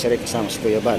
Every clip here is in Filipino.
grocery kasama si Kuya Bal.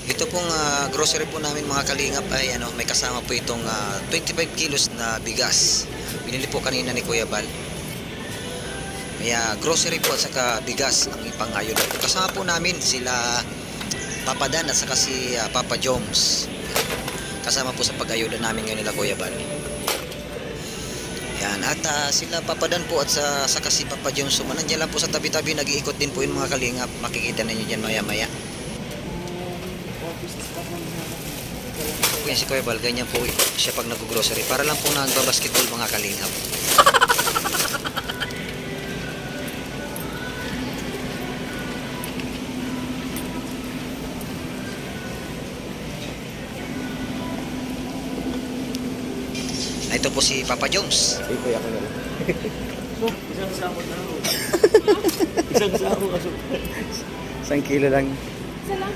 Ito pong grocery po namin mga kalingap ay may kasama po itong 25 kilos na bigas. Binili po kanina ni Kuya Bal. May grocery po at saka bigas ang ipang-ayuda po. Kasama po namin sila Papa Dan at saka si Papa Joms. Kasama po sa pag-ayuda namin ngayon nila Kuya Bal. Yan, at sila Papa Dan po at saka si Papa Joms. So, nandiyan lang po sa tabi-tabi, nag-iikot din po yung mga kalingap. Makikita ninyo dyan maya-maya. Yan si Kuya Bal, ganyan po siya pag nag-grocery. Para lang po nagbabasketball mga kalingap. Ito po si Papa Joms. Ay, kuya ko na lang. Isang sako na ako. Isang sako kaso. 1 kilo lang. Isa lang.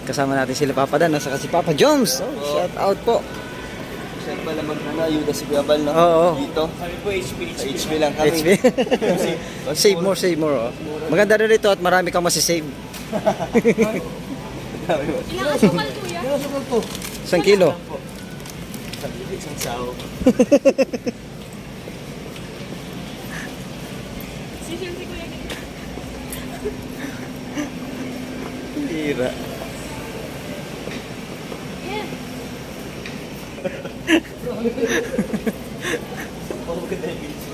Kasama natin sila Papa Dan at saka si Papa Joms. Shout out po. Saan ba lamang ayuda si Kuya Bal, no? Oo. Dito. Sabi po, HP. Sa HP lang kami. HP. Save more, save more. Oh. Maganda rin ito at marami kang masisave. Ilang asukal, kuya? Nasukal ko. 1 kilo. Isang sako. Sisyon si kuya. Hira. Yeah. Maganda yung video.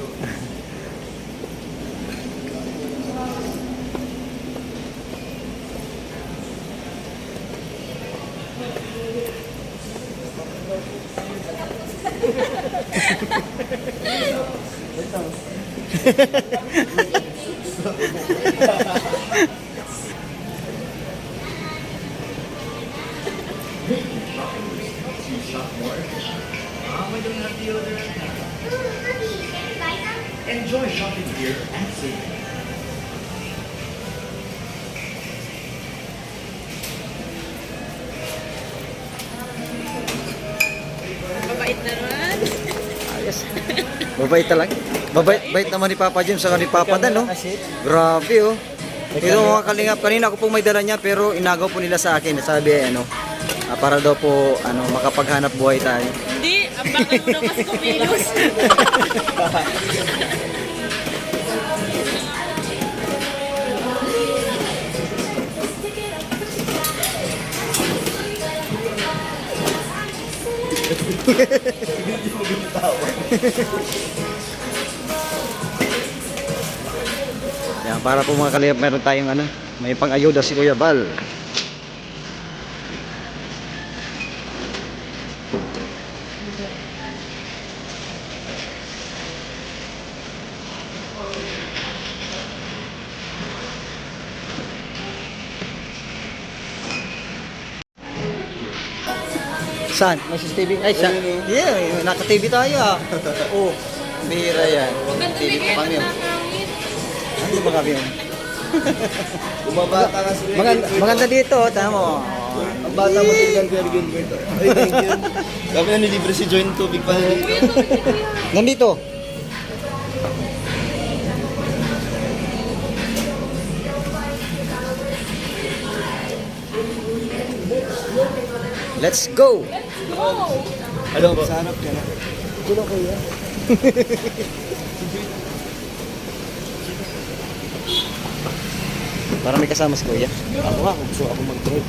Enjoy shopping here and save. Mabait naman. Ayos. Mabait talaga. Mabait naman ni Papa Joms sa ni Papa Dan, no? Grabe, oh. Ito mga kalingap, kanina ako po may dala niya pero inagaw po nila sa akin. Sabi para daw po makapaghanap buhay tayo. Hindi, ang bakal mo daw kasi kumilos. Yan, para po mga kalingap, meron tayong may pang-ayuda si Kuya Bal. Saan? May CCTV? Ay, saan? Yeah, naka-TV tayo Oh, bihira yan. Maganda TV bigay pa kami. ng hangin. Ano ba kami? Bumabata ka sila. Maganda dito, tama mo. Ang bata mo tingnan Kuya Gilbert. Ay, thank you. Kami na nilibre si Join Tubig pa dito. Kuya, tubig ni kuya. Nandito. Let's go! Oh! Ano ba? Sa harap ka na. Kulo kuya. Para may kasama si Kuya. Ako gusto ako mag-drive.